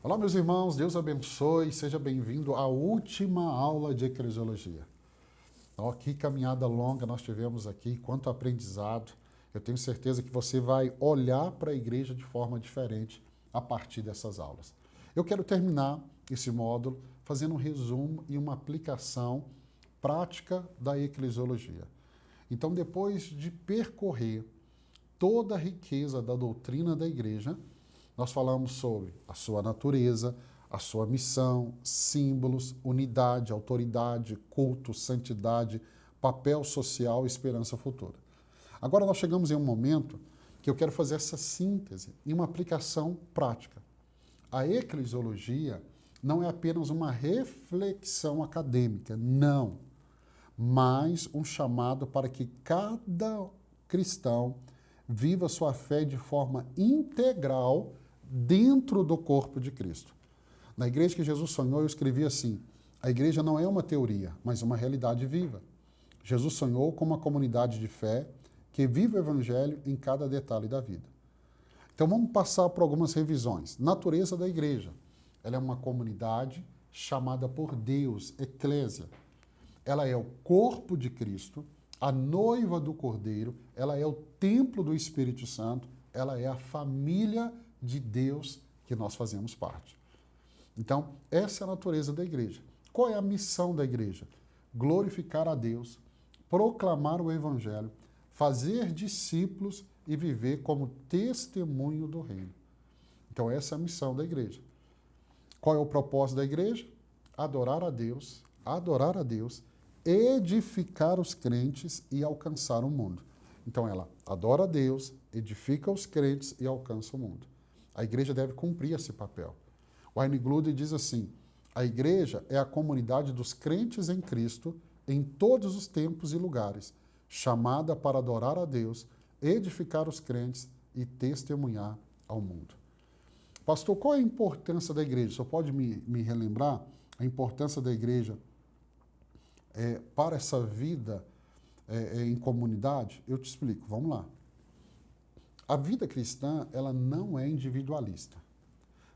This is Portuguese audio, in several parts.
Olá, meus irmãos, Deus abençoe, seja bem-vindo à última aula de eclesiologia. Então, que caminhada longa nós tivemos aqui, quanto aprendizado. Eu tenho certeza que você vai olhar para a igreja de forma diferente a partir dessas aulas. Eu quero terminar esse módulo fazendo um resumo e uma aplicação prática da eclesiologia. Então, depois de percorrer toda a riqueza da doutrina da igreja, nós falamos sobre a sua natureza, a sua missão, símbolos, unidade, autoridade, culto, santidade, papel social e esperança futura. Agora nós chegamos em um momento que eu quero fazer essa síntese e uma aplicação prática. A eclesiologia não é apenas uma reflexão acadêmica, não, mas um chamado para que cada cristão viva sua fé de forma integral dentro do corpo de Cristo. Na igreja que Jesus sonhou, eu escrevi assim: a igreja não é uma teoria, mas uma realidade viva. Jesus sonhou com uma comunidade de fé que vive o evangelho em cada detalhe da vida. Então vamos passar por algumas revisões. Natureza da igreja. Ela é uma comunidade chamada por Deus, eclésia. Ela é o corpo de Cristo, a noiva do Cordeiro, ela é o templo do Espírito Santo, ela é a família de Deus que nós fazemos parte. Então, essa é a natureza da igreja. Qual é a missão da igreja? Glorificar a Deus, proclamar o Evangelho, fazer discípulos e viver como testemunho do reino. Então, essa é a missão da igreja. Qual é o propósito da igreja? Adorar a Deus, edificar os crentes e alcançar o mundo. Então ela adora a Deus, edifica os crentes e alcança o mundo. A igreja deve cumprir esse papel. O Wayne Grudem diz assim: a igreja é a comunidade dos crentes em Cristo em todos os tempos e lugares, chamada para adorar a Deus, edificar os crentes e testemunhar ao mundo. Pastor, qual é a importância da igreja? Só pode me relembrar a importância da igreja para essa vida em comunidade? Eu te explico, vamos lá. A vida cristã, ela não é individualista.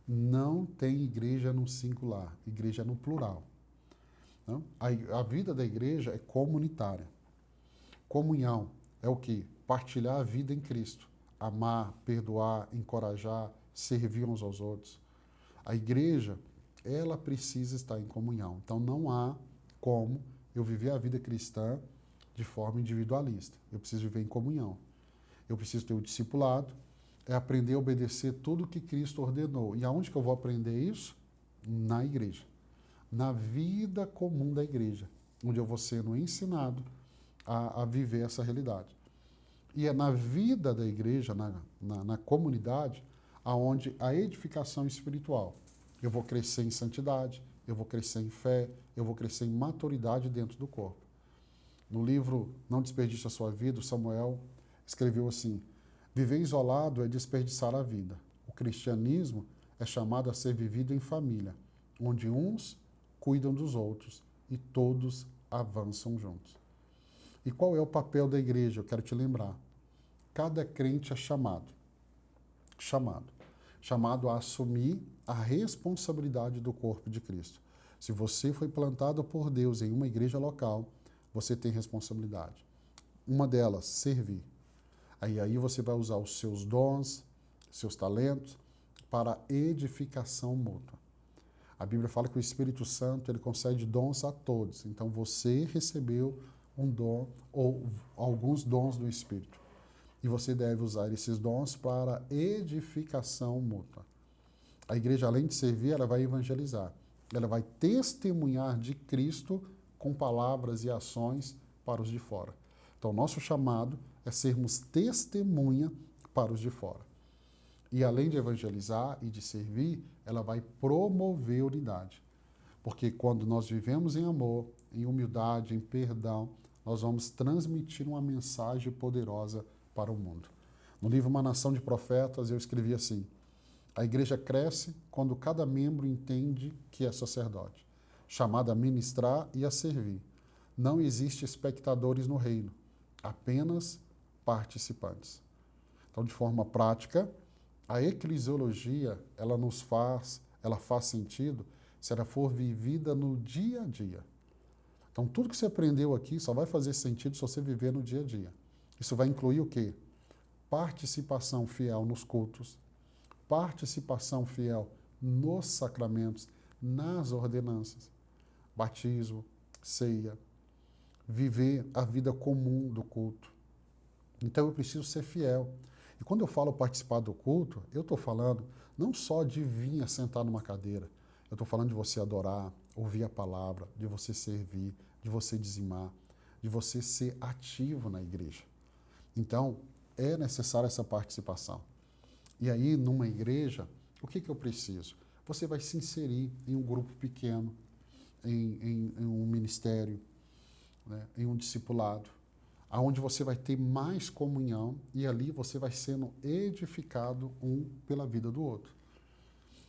Não tem igreja no singular, igreja no plural. Não? A vida da igreja é comunitária. Comunhão é o quê? Partilhar a vida em Cristo. Amar, perdoar, encorajar, servir uns aos outros. A igreja, ela precisa estar em comunhão. Então não há como eu viver a vida cristã de forma individualista. Eu preciso viver em comunhão. Eu preciso ter o discipulado, é aprender a obedecer tudo que Cristo ordenou. E aonde que eu vou aprender isso? Na igreja. Na vida comum da igreja, onde eu vou sendo ensinado a viver essa realidade. E é na vida da igreja, na comunidade, aonde a edificação espiritual. Eu vou crescer em santidade, eu vou crescer em fé, eu vou crescer em maturidade dentro do corpo. No livro Não Desperdice a Sua Vida, o Samuel escreveu assim: viver isolado é desperdiçar a vida. O cristianismo é chamado a ser vivido em família, onde uns cuidam dos outros e todos avançam juntos. E qual é o papel da igreja? Eu quero te lembrar. Cada crente é chamado a assumir a responsabilidade do corpo de Cristo. Se você foi plantado por Deus em uma igreja local, você tem responsabilidade. Uma delas, servir. Aí você vai usar os seus dons, seus talentos, para edificação mútua. A Bíblia fala que o Espírito Santo ele concede dons a todos. Então você recebeu um dom ou alguns dons do Espírito. E você deve usar esses dons para edificação mútua. A igreja, além de servir, ela vai evangelizar. Ela vai testemunhar de Cristo com palavras e ações para os de fora. Então, nosso chamado é sermos testemunha para os de fora. E além de evangelizar e de servir, ela vai promover unidade. Porque quando nós vivemos em amor, em humildade, em perdão, nós vamos transmitir uma mensagem poderosa para o mundo. No livro Uma Nação de Profetas, eu escrevi assim: a igreja cresce quando cada membro entende que é sacerdote, chamado a ministrar e a servir. Não existe espectadores no reino, apenas participantes. Então, de forma prática, a eclesiologia, ela nos faz ela faz sentido se ela for vivida no dia a dia. Então, tudo que você aprendeu aqui só vai fazer sentido se você viver no dia a dia. Isso vai incluir o quê? Participação fiel nos cultos, participação fiel nos sacramentos, nas ordenanças, batismo, ceia, viver a vida comum do culto. Então eu preciso ser fiel. E quando eu falo participar do culto, eu estou falando não só de vir sentar numa cadeira, eu estou falando de você adorar, ouvir a palavra, de você servir, de você dizimar, de você ser ativo na igreja. Então, é necessária essa participação. E aí, numa igreja, o que eu preciso? Você vai se inserir em um grupo pequeno, em um ministério, né, em um discipulado, aonde você vai ter mais comunhão e ali você vai sendo edificado um pela vida do outro.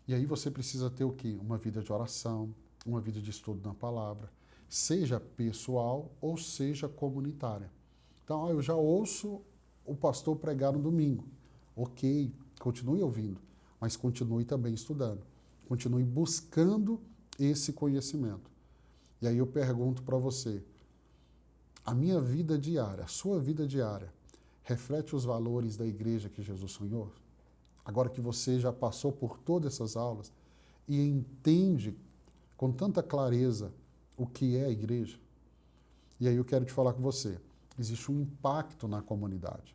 E aí você precisa ter o quê? Uma vida de oração, uma vida de estudo na palavra, seja pessoal ou seja comunitária. Então, eu já ouço o pastor pregar no domingo. Ok, continue ouvindo, mas continue também estudando. Continue buscando esse conhecimento. E aí eu pergunto para você, a minha vida diária, a sua vida diária, reflete os valores da igreja que Jesus sonhou? Agora que você já passou por todas essas aulas e entende com tanta clareza o que é a igreja, e aí eu quero te falar com você, existe um impacto na comunidade.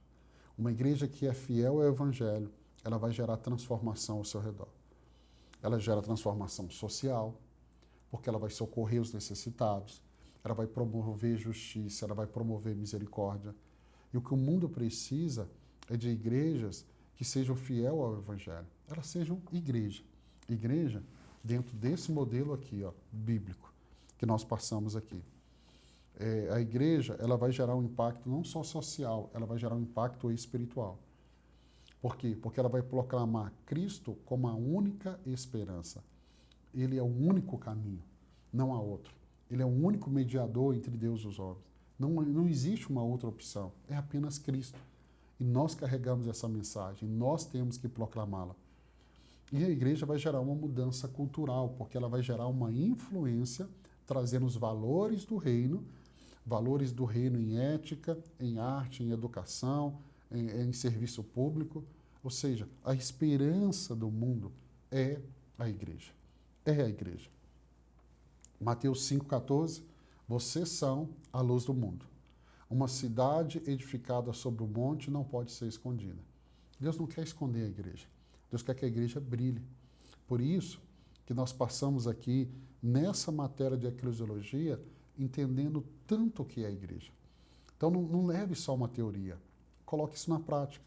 Uma igreja que é fiel ao evangelho, ela vai gerar transformação ao seu redor. Ela gera transformação social, porque ela vai socorrer os necessitados, ela vai promover justiça, ela vai promover misericórdia. E o que o mundo precisa é de igrejas que sejam fiel ao evangelho. Elas sejam igreja. Igreja dentro desse modelo aqui, ó, bíblico, que nós passamos aqui. A igreja, ela vai gerar um impacto não só social, ela vai gerar um impacto espiritual. Por quê? Porque ela vai proclamar Cristo como a única esperança. Ele é o único caminho, não há outro. Ele é o único mediador entre Deus e os homens. Não existe uma outra opção, é apenas Cristo. E nós carregamos essa mensagem, nós temos que proclamá-la. E a igreja vai gerar uma mudança cultural, porque ela vai gerar uma influência, trazendo os valores do reino em ética, em arte, em educação, em serviço público. Ou seja, a esperança do mundo é a igreja. É a igreja. Mateus 5,14, vocês são a luz do mundo. Uma cidade edificada sobre o monte não pode ser escondida. Deus não quer esconder a igreja. Deus quer que a igreja brilhe. Por isso que nós passamos aqui nessa matéria de eclesiologia entendendo tanto o que é a igreja. Então não leve só uma teoria, coloque isso na prática.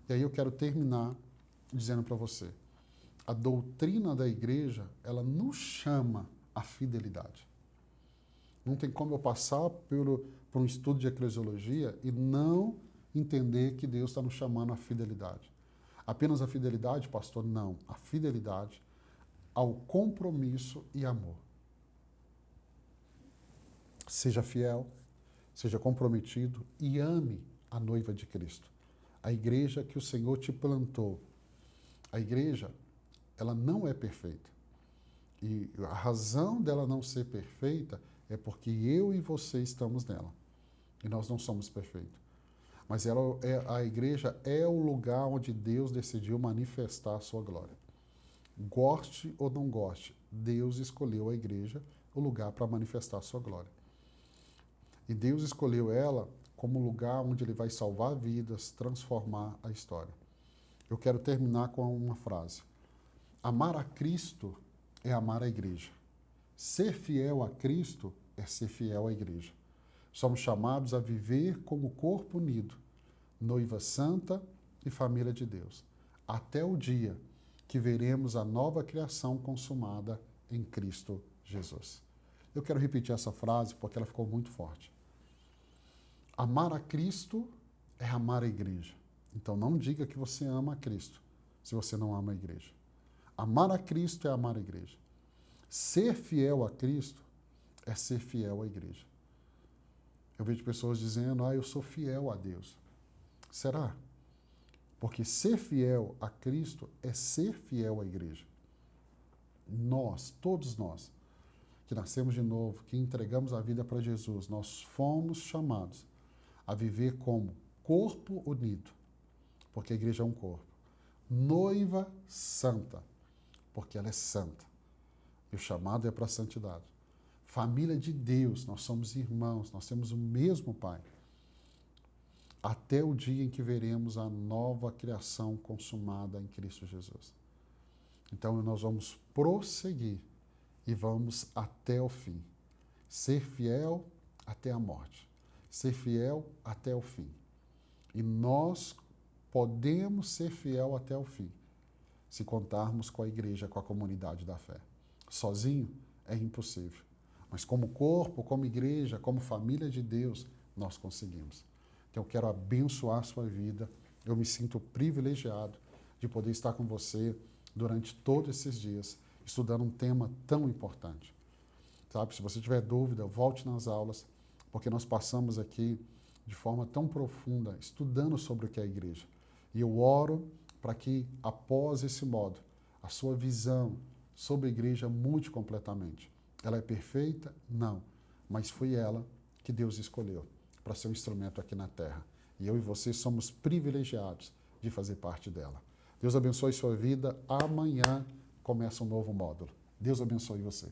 E aí eu quero terminar dizendo para você, a doutrina da igreja, ela nos chama à fidelidade. Não tem como eu passar por um estudo de eclesiologia e não entender que Deus está nos chamando à fidelidade. Apenas a fidelidade, pastor? Não. A fidelidade ao compromisso e amor. Seja fiel, seja comprometido e ame a noiva de Cristo. A igreja que o Senhor te plantou. A igreja, ela não é perfeita. E a razão dela não ser perfeita é porque eu e você estamos nela. E nós não somos perfeitos. Mas a igreja é o lugar onde Deus decidiu manifestar a sua glória. Goste ou não goste, Deus escolheu a igreja, o lugar para manifestar a sua glória. E Deus escolheu ela como lugar onde Ele vai salvar vidas, transformar a história. Eu quero terminar com uma frase. Amar a Cristo é amar a igreja. Ser fiel a Cristo é ser fiel à igreja. Somos chamados a viver como corpo unido, noiva santa e família de Deus, até o dia que veremos a nova criação consumada em Cristo Jesus. Eu quero repetir essa frase porque ela ficou muito forte. Amar a Cristo é amar a igreja. Então não diga que você ama a Cristo se você não ama a igreja. Amar a Cristo é amar a igreja. Ser fiel a Cristo é ser fiel à igreja. Eu vejo pessoas dizendo, eu sou fiel a Deus. Será? Porque ser fiel a Cristo é ser fiel à igreja. Nós, todos nós, que nascemos de novo, que entregamos a vida para Jesus, nós fomos chamados a viver como corpo unido, porque a igreja é um corpo. Noiva santa, porque ela é santa. E o chamado é para a santidade. Família de Deus, nós somos irmãos, nós temos o mesmo Pai. Até o dia em que veremos a nova criação consumada em Cristo Jesus. Então nós vamos prosseguir e vamos até o fim. Ser fiel até a morte. Ser fiel até o fim. E nós podemos ser fiel até o fim, se contarmos com a igreja, com a comunidade da fé. Sozinho é impossível. Mas como corpo, como igreja, como família de Deus, nós conseguimos. Então eu quero abençoar a sua vida. Eu me sinto privilegiado de poder estar com você durante todos esses dias, estudando um tema tão importante. Sabe, se você tiver dúvida, volte nas aulas, porque nós passamos aqui de forma tão profunda, estudando sobre o que é a igreja. E eu oro para que, após esse modo, a sua visão sobre a igreja mude completamente. Ela é perfeita? Não. Mas foi ela que Deus escolheu para ser um instrumento aqui na Terra. E eu e você somos privilegiados de fazer parte dela. Deus abençoe sua vida. Amanhã começa um novo módulo. Deus abençoe você.